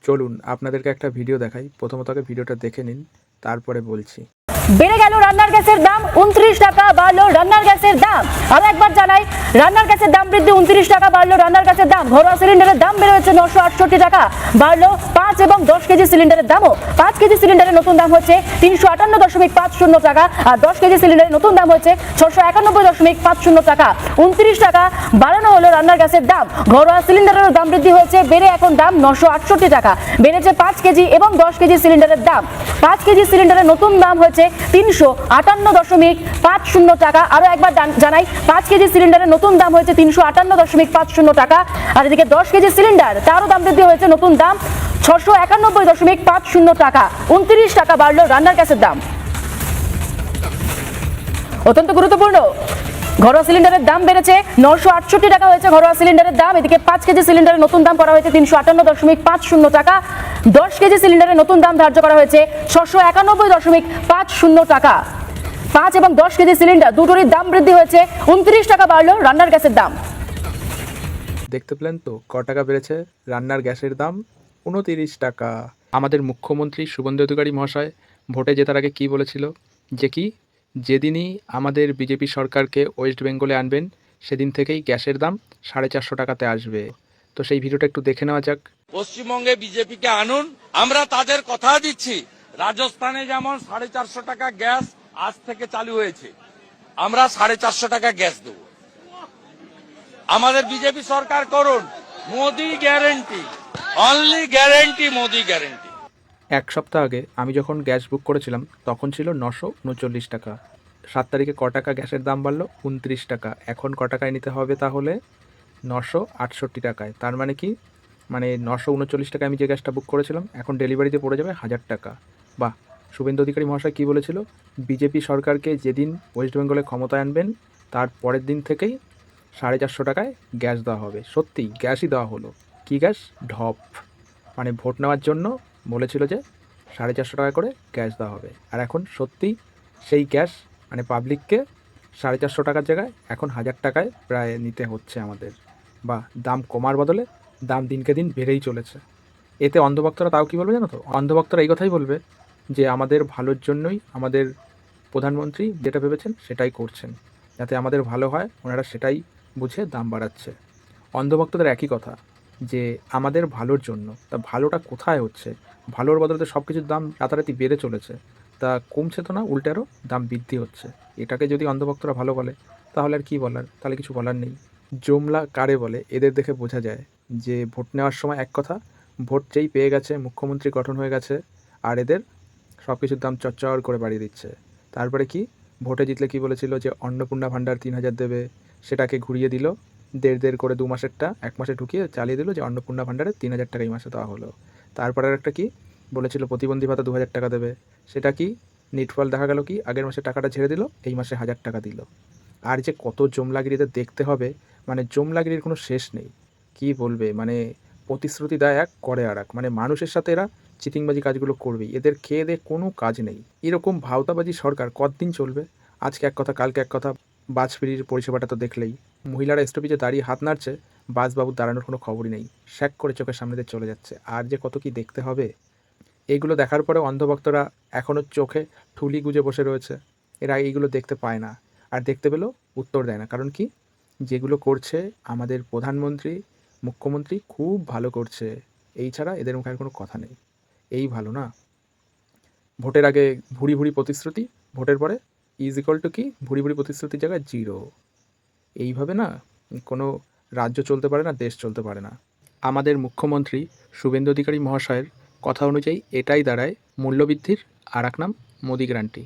চলুন আপনাদেরকে একটা ভিডিও দেখাই। প্রথমত আগে ভিডিওটা দেখে নিন, তারপরে বলছি। বেড়ে গেল রান্নার গ্যাসের দাম, 29 টাকা বাড়লো রান্নার গ্যাসের দাম। আরো একবার জানাই, রান্নার গ্যাসের দাম বৃদ্ধি, 29 টাকা বাড়লো রান্নার গ্যাসের দাম। ঘরোয়া সিলিন্ডারের দাম বেড়ে হচ্ছে 968 টাকা, বাড়লো 5 এবং 10 কেজি সিলিন্ডারের দামও। 5 কেজি সিলিন্ডারের নতুন দাম হচ্ছে 358.50 টাকা, আর 10 কেজি সিলিন্ডারের নতুন দাম হচ্ছে 691.50 টাকা। 29 টাকা বাড়ানো হলো রান্নার গ্যাসের দাম। ঘরোয়া সিলিন্ডারের দাম বৃদ্ধি হয়েছে, বেড়ে এখন দাম 968 টাকা। বেড়েছে 5 কেজি এবং 10 কেজি সিলিন্ডারের দাম। 5 কেজি সিলিন্ডারের নতুন দাম হচ্ছে 358.50 টাকা। আরো একবার জানাই, 5 কেজি সিলিন্ডারের নতুন দাম হয়েছে 358.50 টাকা। আর এদিকে 10 কেজি সিলিন্ডার, তারও দাম বৃদ্ধি হয়েছে, নতুন দাম 691.50 টাকা। 29 টাকা বাড়লো রান্নার গ্যাসের দাম। অত্যন্ত গুরুত্বপূর্ণ, ঘরোয়া সিলিন্ডারের দাম বেড়েছে, 968 টাকা হয়েছে ঘরোয়া সিলিন্ডারের দাম। এদিকে 5 কেজি সিলিন্ডারের নতুন দাম করা হয়েছে 358.50 টাকা। 10 কেজি সিলিন্ডারের নতুন দাম ধার্য করা হয়েছে 691.50 টাকা। 5 এবং 10 কেজি সিলিন্ডার দুটোরই দাম বৃদ্ধি হয়েছে, 29 টাকা বাড়লো রান্নার গ্যাসের দাম। দেখতে পেলেন তো ক টাকা বেড়েছে রান্নার গ্যাসের দাম? 29 টাকা। আমাদের মুখ্যমন্ত্রী শুভেন্দু অধিকারী মহাশয় ভোটে জেতার আগে কি বলেছিল, যে কি যেদিনই আমাদের বিজেপি সরকারকে ওয়েস্ট বেঙ্গলে আনবেন সেদিন থেকেই গ্যাসের দাম 450 টাকাতে আসবে। তো সেই ভিডিওটা একটু দেখে নেওয়া যাক। পশ্চিমবঙ্গে বিজেপিকে আনুন, আমরা তাদের কথা দিচ্ছি। রাজস্থানে যেমন 450 টাকা গ্যাস আজ থেকে চালু হয়েছে, আমরা 450 টাকা গ্যাস দেব। আমাদের বিজেপি সরকার করুন, Modi guarantee, only guarantee, Modi guarantee. এক সপ্তাহ আগে আমি যখন গ্যাস বুক করেছিলাম তখন ছিল 939 টাকা। 7 তারিখে ক টাকা গ্যাসের দাম বাড়লো? 29 টাকা। এখন ক টাকায় নিতে হবে তাহলে? 968 টাকায়। তার মানে কি, মানে 939 টাকায় আমি যে গ্যাসটা বুক করেছিলাম এখন ডেলিভারিতে পড়ে যাবে 1000 টাকা। বাহ! শুভেন্দু অধিকারী মহাশয় কী বলেছিল, বিজেপি সরকারকে যেদিন ওয়েস্ট বেঙ্গলে ক্ষমতায় আনবেন তার পরের দিন থেকেই 450 টাকায় গ্যাস দেওয়া হবে। সত্যি গ্যাসই দেওয়া হলো। কী গ্যাস? ঢপ। মানে ভোট নেওয়ার জন্য বলেছিল যে 450 টাকা করে গ্যাস দেওয়া হবে, আর এখন সত্যি সেই গ্যাস মানে পাবলিককে 450 টাকার জায়গায় এখন 1000 টাকায় প্রায় নিতে হচ্ছে আমাদের। বা দাম কমার বদলে দাম দিনকে দিন বেড়েই চলেছে। এতে অন্ধভক্তরা তাও কী বলবে জানো তো? অন্ধভক্তরা এই কথাই বলবে যে আমাদের ভালোর জন্যই আমাদের প্রধানমন্ত্রী যেটা ভেবেছেন সেটাই করছেন, যাতে আমাদের ভালো হয় ওনারা সেটাই বুঝে দাম বাড়াচ্ছে। অন্ধভক্তদের একই কথা যে আমাদের ভালোর জন্য, তা ভালোটা কোথায় হচ্ছে? ভালোর বদলে সব কিছুর দাম রাতারাতি বেড়ে চলেছে, তা কমছে তো না, উল্টে আরও দাম বৃদ্ধি হচ্ছে। এটাকে যদি অন্ধভক্তরা ভালো বলে তাহলে আর কী বলার, তাহলে কিছু বলার নেই। জমলা কারে বলে এদের দেখে বোঝা যায় যে ভোট নেওয়ার সময় এক কথা, ভোট যেই পেয়ে গেছে, মুখ্যমন্ত্রী গঠন হয়ে গেছে, আর এদের সব কিছুর দাম চচ্চর করে বাড়িয়ে দিচ্ছে। তারপরে কি, ভোটে জিতলে কি বলেছিল যে অন্নপূর্ণা ভাণ্ডার 3000 দেবে, সেটাকে ঘুরিয়ে দিল, দেড় করে 2 মাসেরটা 1 মাসে ঢুকিয়ে চালিয়ে দিল যে অন্নপূর্ণা ভাণ্ডারে 3000 টাকা এই মাসে দেওয়া হলো। তারপরে আর একটা কি বলেছিল, প্রতিবন্ধী ভাতা 2000 টাকা দেবে, সেটা কি নিটফল দেখা গেল কি আগের মাসে টাকাটা ছেড়ে দিল, এই মাসে 1000 টাকা দিল। আর যে কত জমলাগিরিদের দেখতে হবে, মানে জমলাগিরির কোনো শেষ নেই। কি বলবে, মানে প্রতিশ্রুতি দেয় এক, করে আর এক। মানে মানুষের সাথে এরা চিটিংবাজি কাজগুলো করবেই, এদের খেয়ে দিয়ে কোনো কাজ নেই। এরকম ভাওতাবাজি সরকার কতদিন চলবে? আজকে এক কথা কালকে এক কথা। বাস ফ্রির পরিষেবাটা তো দেখলেই, মহিলারা স্টপেজে দাঁড়িয়ে হাত নাড়ছে, বাসবাবুর দাঁড়ানোর কোনো খবরই নেই, শ্যাক করে চোখের সামনে দিয়ে চলে যাচ্ছে। আর যে কত কি দেখতে হবে। এইগুলো দেখার পরে অন্ধভক্তরা এখনও চোখে ঠুলি গুজে বসে রয়েছে। এরা এইগুলো দেখতে পায় না, আর দেখতে পেলেও উত্তর দেয় না। কারণ কি, যেগুলো করছে আমাদের প্রধানমন্ত্রী মুখ্যমন্ত্রী খুব ভালো করছে, এই ছাড়া এদের মুখে আর কোনো কথা নেই। এই ভালো না? ভোটের আগে ভুড়ি ভুড়ি প্রতিশ্রুতি, ভোটের পরে ইজ ইকুয়াল টু কি, ভুড়ি ভুড়ি প্রতিশ্রুতির জায়গায় 0। এইভাবে না কোনো রাজ্য চলতে পারে না, দেশ চলতে পারে না। আমাদের মুখ্যমন্ত্রী শুভেন্দু অধিকারী মহাশয়ের কথা অনুযায়ী এটাই দাঁড়ায় মূল্যবৃদ্ধির আর এক নাম মোদি গ্যারান্টি।